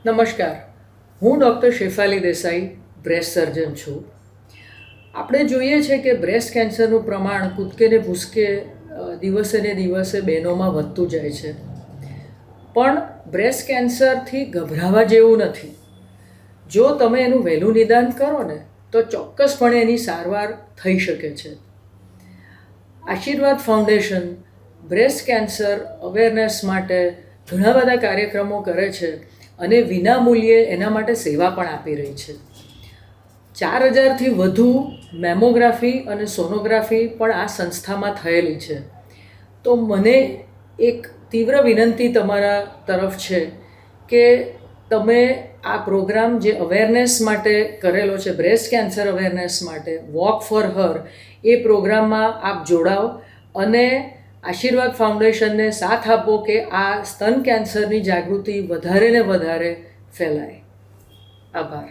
નમસ્કાર, હું doctor Shefali Desai, breast સર્જન છું. આપણે જોઈએ છે કે બ્રેસ્ટ કેન્સરનું પ્રમાણ કૂદકે ને ભૂસકે દિવસે ને દિવસે બહેનોમાં વધતું જાય છે. પણ બ્રેસ્ટ કેન્સરથી ગભરાવા જેવું નથી. જો તમે એનું વહેલું નિદાન કરો ને તો ચોક્કસપણે એની સારવાર થઈ શકે છે. આશીર્વાદ ફાઉન્ડેશન બ્રેસ્ટ કેન્સર અવેરનેસ માટે ઘણા બધા કાર્યક્રમો કરે છે અને વિનામૂલ્યે એના માટે સેવા પણ આપી રહી છે. 4000થી વધુ મેમોગ્રાફી અને સોનોગ્રાફી પણ આ સંસ્થામાં થયેલી છે. તો મને એક તીવ્ર વિનંતી તમારા તરફ છે કે તમે આ પ્રોગ્રામ જે અવેરનેસ માટે કરેલો છે, બ્રેસ્ટ કેન્સર અવેરનેસ માટે, વોક ફોર હર, એ પ્રોગ્રામમાં આપ જોડાઓ અને આશીર્વાદ ફાઉન્ડેશનને સાથ આપો કે આ સ્તન કેન્સરની જાગૃતિ વધારે ને વધારે ફેલાય. આભાર.